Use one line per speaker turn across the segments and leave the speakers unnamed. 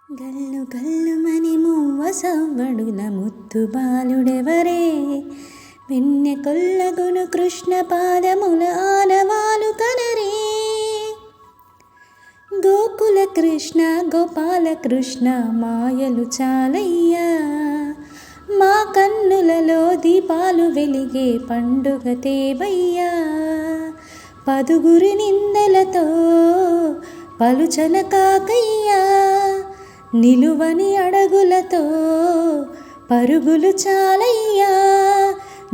గల్లు గల్లుమని మువ్వ సవ్వడుల ముత్తు బాలుడెవరే? వెన్నె కొల్లగును కృష్ణ పాదముల ఆనవాలు కనరే. గోకుల కృష్ణ గోపాల కృష్ణ మాయలు చాలయ్యా, మా కన్నులలో దీపాలు వెలిగే పండుగ తేవయ్యా. పదుగురి నిందలతో పలుచన కాకయ్యా, నిలువని అడగులతో పరుగులు చాలయ్యా.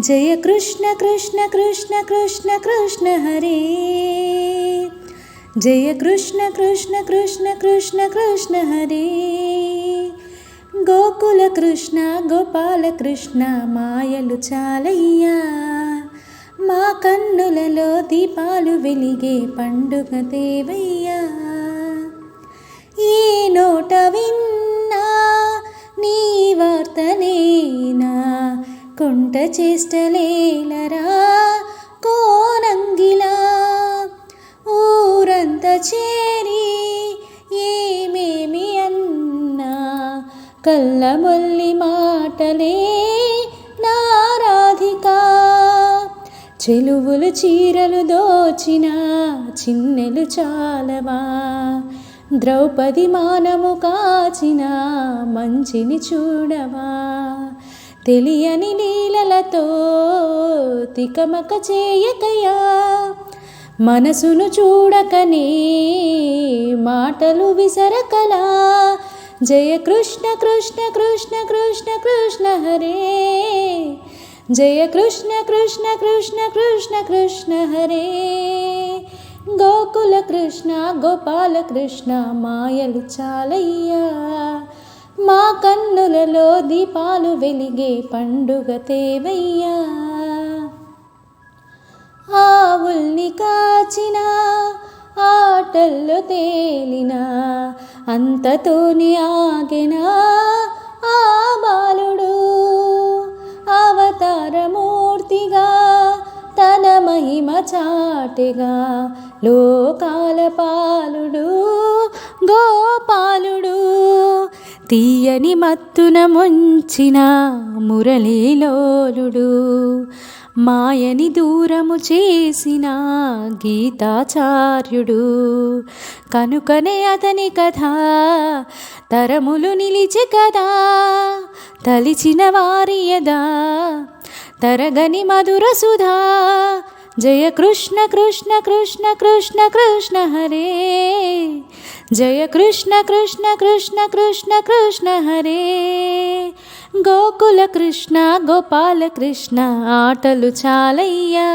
జయ కృష్ణ కృష్ణ కృష్ణ కృష్ణ కృష్ణ హరే, జయ కృష్ణ కృష్ణ కృష్ణ కృష్ణ కృష్ణ హరే. గోకుల కృష్ణ గోపాల కృష్ణ మాయలు చాలయ్యా, మా కన్నులలో దీపాలు వెలిగే పండుగ దేవయ్యా. ఈ నోట విన్నా నీ వార్తనేనా, కొంట చేష్టలేలరా కోనంగిలా. ఊరంతా చేరి ఏమేమి అన్నా, కళ్ళమొల్లి మాటలే నారాధికా. చెలువులు చీరలు దోచిన చిన్నెలు చాలవా, ద్రౌపది మానము కాచిన మంచిని చూడవా. తెలియని లీలలతో తికమక చేయకయా, మనసును చూడకనే మాటలు విసరకలా. జయ కృష్ణ కృష్ణ కృష్ణ కృష్ణ కృష్ణ హరే, జయ కృష్ణ కృష్ణ కృష్ణ కృష్ణ కృష్ణ హరే. గోకుల కృష్ణ గోపాల కృష్ణ మాయలు చాలయ్యా, మా కన్నులలో దీపాలు వెలిగే పండుగ తేవయ్యా. ఆవుల్ని కాచిన ఆటల్లో తేలిన అంతతోనే ఆగెనా ఆ బాలుడు. అవతారమూర్తిగా తన మహిమ చాటెగా లోకాల పాలుడు గోపాలుడు. తీయని మత్తున ముంచిన మురళీలోలుడు, మాయని దూరము చేసిన గీతాచార్యుడు. కనుకనే అతని కథ తరములు నిలిచే కదా, తలిచిన వారి యదా తరగని మధుర సుధా. జయ కృష్ణ కృష్ణ కృష్ణ కృష్ణ కృష్ణ హరే, జయ కృష్ణ కృష్ణ కృష్ణ కృష్ణ కృష్ణ హరే. గోకుల కృష్ణ గోపాల కృష్ణ ఆటలు చాలయ్యా,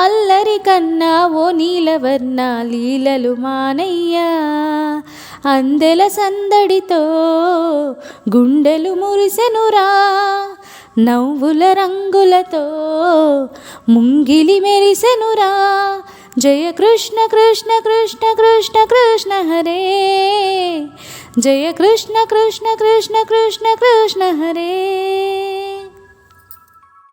అల్లరి కన్నా ఓ నీలవర్ణ లీలలు మానయ్యా. అందెల సందడితో గుండెలు మురిసెనురా, నవ్వుల రంగులతో ముంగిలి మెరిసెనురా. జయ కృష్ణ కృష్ణ కృష్ణ కృష్ణ కృష్ణ హరే, జయ కృష్ణ కృష్ణ కృష్ణ కృష్ణ కృష్ణ హరే.